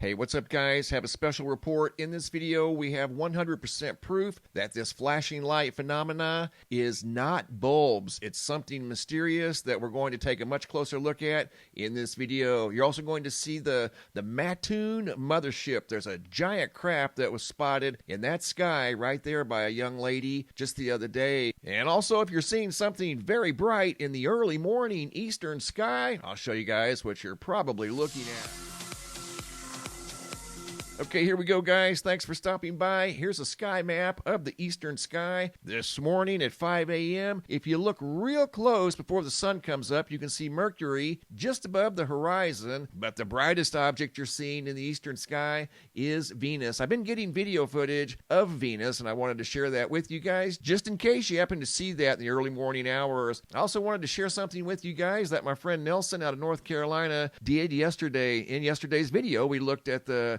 Hey, what's up guys? Have a special report. In this video, we have 100% proof that this flashing light phenomena is not bulbs. It's something mysterious that we're going to take a much closer look at in this video. You're also going to see the Mattoon mothership. There's a giant craft that was spotted in that sky right there by a young lady just the other day. And also, if you're seeing something very bright in the early morning eastern sky, I'll show you guys what you're probably looking at. Okay, here we go, guys. Thanks for stopping by. Here's a sky map of the eastern sky this morning at 5 a.m. If you look real close before the sun comes up, you can see Mercury just above the horizon, but the brightest object you're seeing in the eastern sky is Venus. I've been getting video footage of Venus, and I wanted to share that with you guys, just in case you happen to see that in the early morning hours. I also wanted to share something with you guys that my friend Nelson out of North Carolina did yesterday. In yesterday's video, we looked at the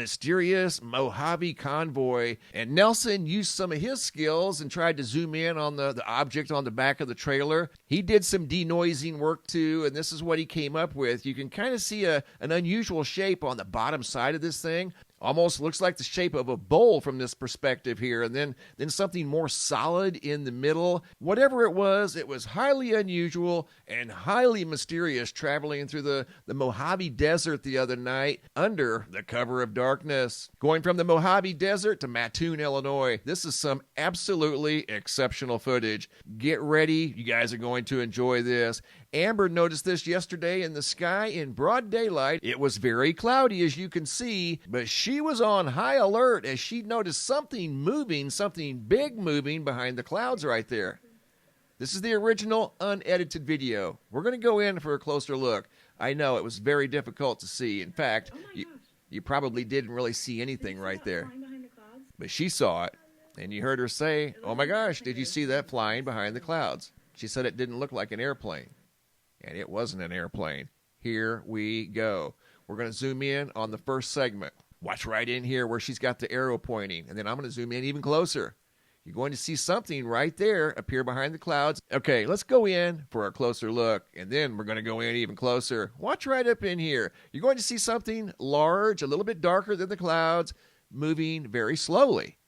mysterious Mojave convoy, and Nelson used some of his skills and tried to zoom in on the object on the back of the trailer. He did some denoising work too, and this is what he came up with. You can kind of see an unusual shape on the bottom side of this thing. Almost looks like the shape of a bowl from this perspective here, and then something more solid in the middle. Whatever it was highly unusual and highly mysterious, traveling through the Mojave Desert the other night under the cover of darkness. Going from the Mojave Desert to Mattoon, Illinois. This is some absolutely exceptional footage. Get ready. You guys are going to enjoy this. Amber noticed this yesterday in the sky in broad daylight. It was very cloudy, as you can see, but she was on high alert as she noticed something moving, something big moving behind the clouds right there. This is the original unedited video. We're going to go in for a closer look. I know it was very difficult to see. In fact, you probably didn't really see anything right there. But she saw it, and you heard her say, "Oh my gosh, did you see that flying behind the clouds?" She said it didn't look like an airplane. And it wasn't an airplane. Here we go. We're going to zoom in on the first segment. Watch right in here where she's got the arrow pointing. And then I'm going to zoom in even closer. You're going to see something right there appear behind the clouds. Okay, let's go in for a closer look. And then we're going to go in even closer. Watch right up in here. You're going to see something large, a little bit darker than the clouds, moving very slowly.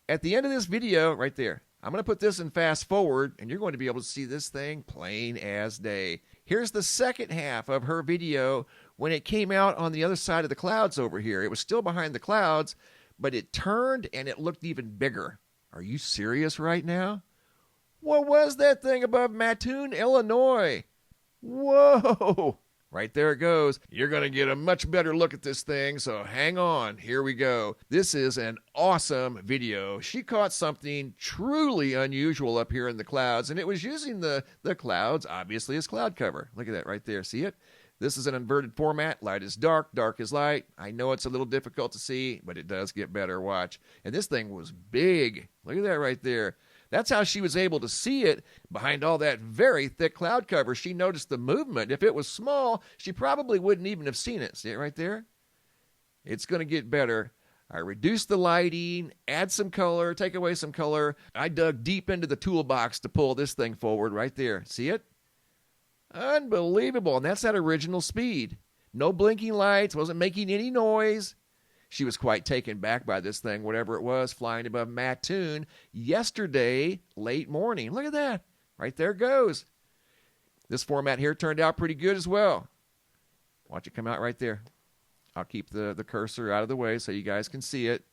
At the end of this video, right there, I'm going to put this in fast forward, and you're going to be able to see this thing plain as day. Here's the second half of her video when it came out on the other side of the clouds over here. It was still behind the clouds, but it turned and it looked even bigger. Are you serious right now? What was that thing above Mattoon, Illinois? Whoa! Right there it goes. You're going to get a much better look at this thing, so hang on. Here we go. This is an awesome video. She caught something truly unusual up here in the clouds, and it was using the clouds, obviously, as cloud cover. Look at that right there. See it? This is an inverted format. Light is dark, dark is light. I know it's a little difficult to see, but it does get better. Watch. And this thing was big. Look at that right there. That's how she was able to see it behind all that very thick cloud cover. She noticed the movement. If it was small, she probably wouldn't even have seen it. See it right there? It's going to get better. I reduced the lighting, add some color, take away some color. I dug deep into the toolbox to pull this thing forward right there. See it? Unbelievable. And that's at original speed. No blinking lights, wasn't making any noise. She was quite taken back by this thing, whatever it was, flying above Mattoon yesterday, late morning. Look at that. Right there it goes. This format here turned out pretty good as well. Watch it come out right there. I'll keep the cursor out of the way so you guys can see it.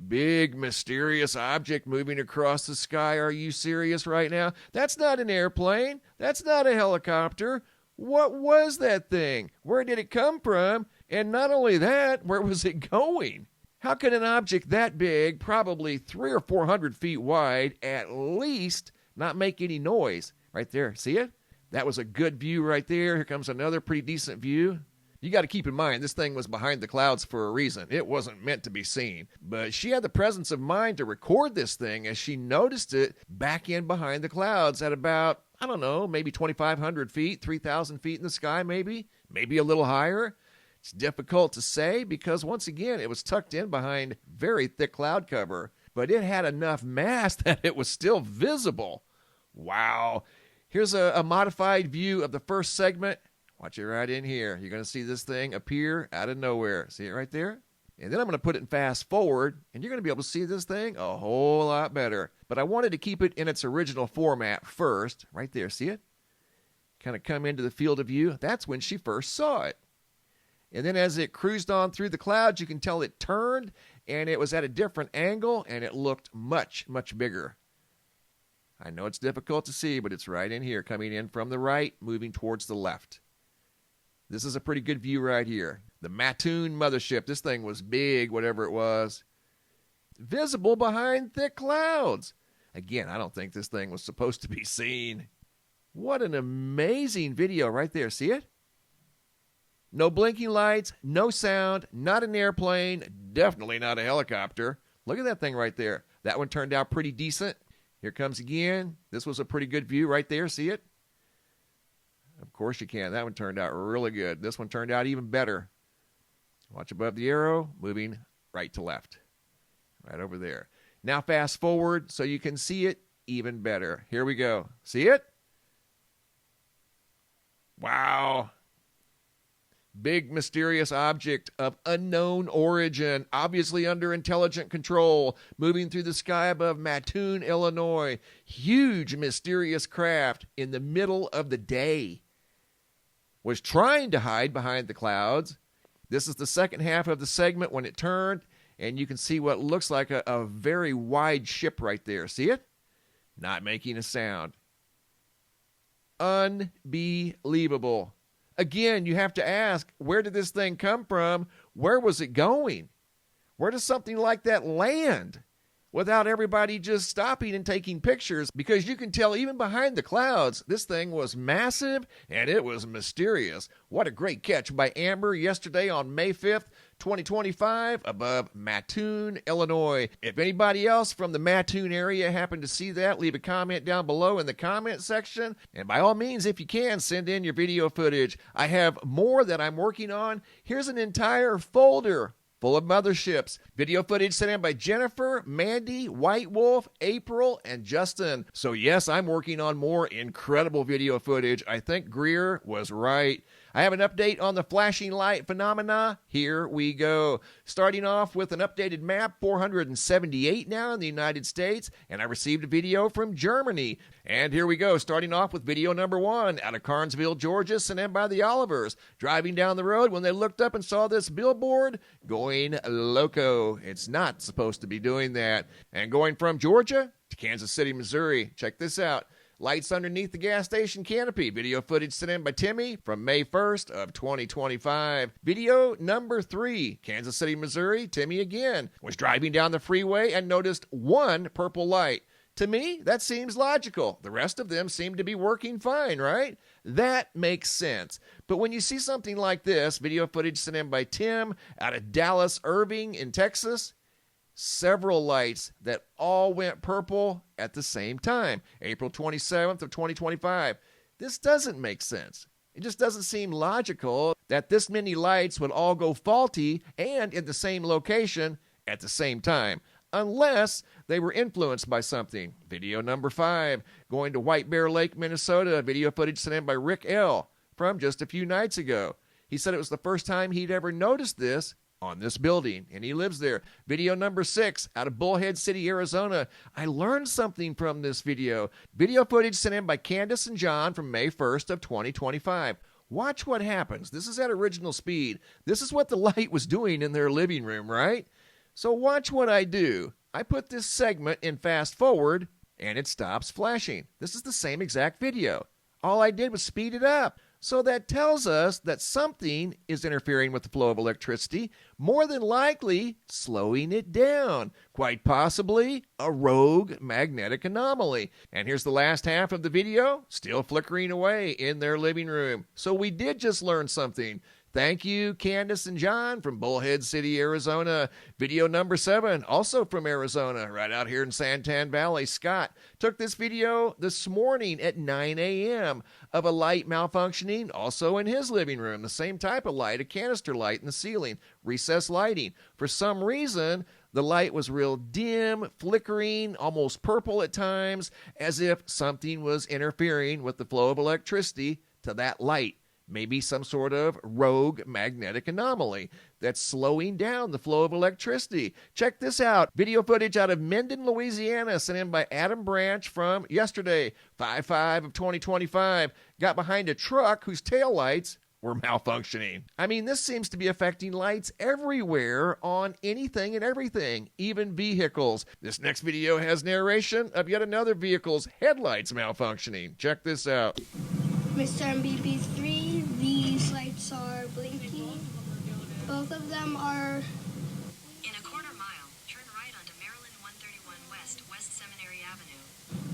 Big, mysterious object moving across the sky. Are you serious right now? That's not an airplane. That's not a helicopter. What was that thing? Where did it come from? And not only that, where was it going? How can an object that big, probably 300 or 400 feet wide, at least not make any noise? Right there, see it? That was a good view right there. Here comes another pretty decent view. You got to keep in mind, this thing was behind the clouds for a reason. It wasn't meant to be seen. But she had the presence of mind to record this thing as she noticed it back in behind the clouds at about, I don't know, maybe 2,500 feet, 3,000 feet in the sky maybe a little higher. It's difficult to say because, once again, it was tucked in behind very thick cloud cover, but it had enough mass that it was still visible. Wow. Here's a modified view of the first segment. Watch it right in here. You're going to see this thing appear out of nowhere. See it right there? And then I'm going to put it in fast forward, and you're going to be able to see this thing a whole lot better. But I wanted to keep it in its original format first. Right there, see it? Kind of come into the field of view. That's when she first saw it. And then as it cruised on through the clouds, you can tell it turned, and it was at a different angle, and it looked much, much bigger. I know it's difficult to see, but it's right in here, coming in from the right, moving towards the left. This is a pretty good view right here. The Mattoon mothership. This thing was big, whatever it was. Visible behind thick clouds. Again, I don't think this thing was supposed to be seen. What an amazing video right there. See it? No blinking lights, no sound, not an airplane, definitely not a helicopter. Look at that thing right there. That one turned out pretty decent. Here comes again. This was a pretty good view right there. See it? Of course you can. That one turned out really good. This one turned out even better. Watch above the arrow, moving right to left. Right over there. Now fast forward so you can see it even better. Here we go. See it? Wow. Big mysterious object of unknown origin, obviously under intelligent control, moving through the sky above Mattoon, Illinois. Huge mysterious craft in the middle of the day. Was trying to hide behind the clouds. This is the second half of the segment when it turned, and you can see what looks like a very wide ship right there. See it? Not making a sound. Unbelievable. Again, you have to ask, where did this thing come from? Where was it going? Where does something like that land without everybody just stopping and taking pictures? Because you can tell even behind the clouds, this thing was massive and it was mysterious. What a great catch by Amber yesterday on May 5th, 2025 above Mattoon, Illinois. If anybody else from the Mattoon area happened to see that, leave a comment down below in the comment section. And by all means, if you can, send in your video footage. I have more that I'm working on. Here's an entire folder full of motherships. Video footage sent in by Jennifer, Mandy, White Wolf, April, and Justin. So yes, I'm working on more incredible video footage. I think Greer was right. I have an update on the flashing light phenomena. Here we go. Starting off with an updated map, 478 now in the United States, and I received a video from Germany. And here we go, starting off with video number 1 out of Carnesville, Georgia, sent in by the Olivers. Driving down the road when they looked up and saw this billboard, going loco. It's not supposed to be doing that. And going from Georgia to Kansas City, Missouri. Check this out. Lights underneath the gas station canopy. Video footage sent in by Timmy from May 1st of 2025. Video number 3, Kansas City, Missouri. Timmy again was driving down the freeway and noticed one purple light. To me, that seems logical. The rest of them seem to be working fine, right? That makes sense. But when you see something like this, video footage sent in by Tim out of Dallas, Irving in Texas, several lights that all went purple at the same time. April 27th of 2025. This doesn't make sense. It just doesn't seem logical that this many lights would all go faulty and in the same location at the same time, unless they were influenced by something. Video number 5, going to White Bear Lake, Minnesota. Video footage sent in by Rick L. from just a few nights ago. He said it was the first time he'd ever noticed this on this building, and he lives there. Video number 6 out of Bullhead City, Arizona. I learned something from this video. Video footage sent in by Candace and John from May 1st of 2025. Watch what happens. This is at original speed. This is what the light was doing in their living room, right? So watch what I do. I put this segment in fast forward, and it stops flashing. This is the same exact video. All I did was speed it up. So that tells us that something is interfering with the flow of electricity, more than likely slowing it down. Quite possibly a rogue magnetic anomaly. And here's the last half of the video, still flickering away in their living room. So we did just learn something. Thank you, Candace and John from Bullhead City, Arizona. Video number 7, also from Arizona, right out here in Santan Valley. Scott took this video this morning at 9 a.m. of a light malfunctioning, also in his living room. The same type of light, a canister light in the ceiling, recessed lighting. For some reason, the light was real dim, flickering, almost purple at times, as if something was interfering with the flow of electricity to that light. Maybe some sort of rogue magnetic anomaly that's slowing down the flow of electricity. Check this out. Video footage out of Mendon, Louisiana, sent in by Adam Branch from yesterday, 5/5 of 2025. Got behind a truck whose taillights were malfunctioning. I mean, this seems to be affecting lights everywhere on anything and everything, even vehicles. This next video has narration of yet another vehicle's headlights malfunctioning. Check this out. Mr. MBB3, these lights are blinking. Both of them are... In a quarter mile, turn right onto Maryland 131 West, West Seminary Avenue.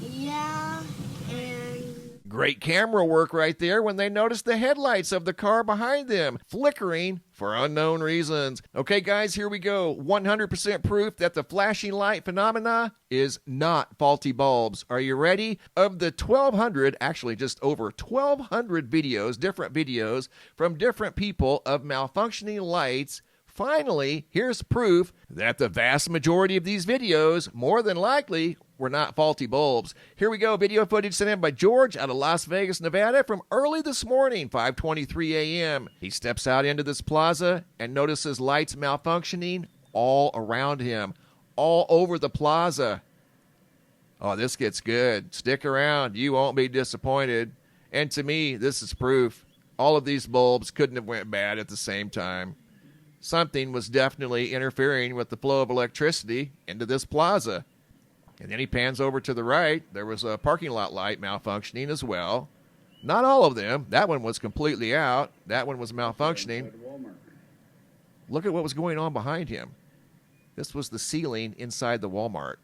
Yeah, and... Great camera work right there when they noticed the headlights of the car behind them flickering for unknown reasons. Okay, guys, here we go. 100% proof that the flashing light phenomena is not faulty bulbs. Are you ready? Of the 1,200, actually just over 1,200 videos, different videos from different people of malfunctioning lights, finally, here's proof that the vast majority of these videos, more than likely, were not faulty bulbs. Here we go. Video footage sent in by George out of Las Vegas, Nevada from early this morning, 5:23 a.m. He steps out into this plaza and notices lights malfunctioning all around him, all over the plaza. Oh, this gets good. Stick around. You won't be disappointed. And to me, this is proof. All of these bulbs couldn't have went bad at the same time. Something was definitely interfering with the flow of electricity into this plaza. And then he pans over to the right. There was a parking lot light malfunctioning as well. Not all of them. That one was completely out. That one was malfunctioning. Look at what was going on behind him. This was the ceiling inside the Walmart.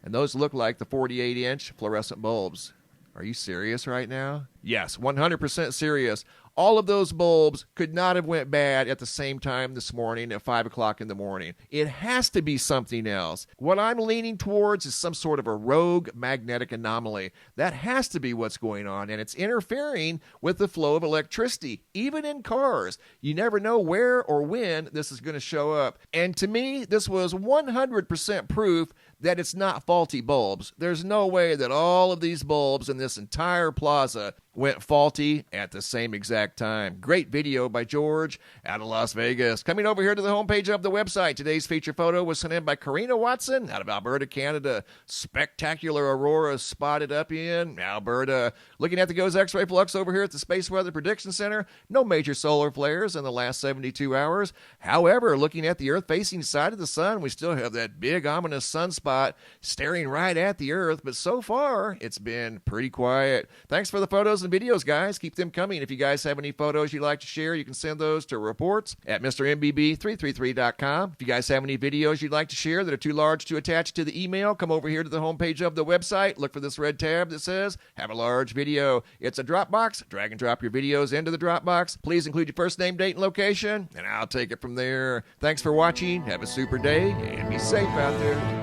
And those look like the 48-inch fluorescent bulbs. Are you serious right now? Yes, 100% serious. All of those bulbs could not have went bad at the same time this morning at 5 o'clock in the morning. It has to be something else. What I'm leaning towards is some sort of a rogue magnetic anomaly. That has to be what's going on, and it's interfering with the flow of electricity, even in cars. You never know where or when this is going to show up. And to me, this was 100% proof that it's not faulty bulbs. There's no way that all of these bulbs in this entire plaza went faulty at the same exact time. Great video by George out of Las Vegas. Coming over here to the homepage of the website, today's feature photo was sent in by Karina Watson out of Alberta, Canada. Spectacular aurora spotted up in Alberta. Looking at the GOES X-ray flux over here at the Space Weather Prediction Center, no major solar flares in the last 72 hours. However, looking at the Earth-facing side of the sun, we still have that big ominous sunspot staring right at the Earth, but so far, it's been pretty quiet. Thanks for the photos and videos, guys. Keep them coming. If you guys have any photos you'd like to share, you can send those to reports at MrMBB333.com. If you guys have any videos you'd like to share that are too large to attach to the email, come over here to the homepage of the website. Look for this red tab that says, have a large video. It's a Dropbox. Drag and drop your videos into the Dropbox. Please include your first name, date, and location, and I'll take it from there. Thanks for watching. Have a super day, and be safe out there.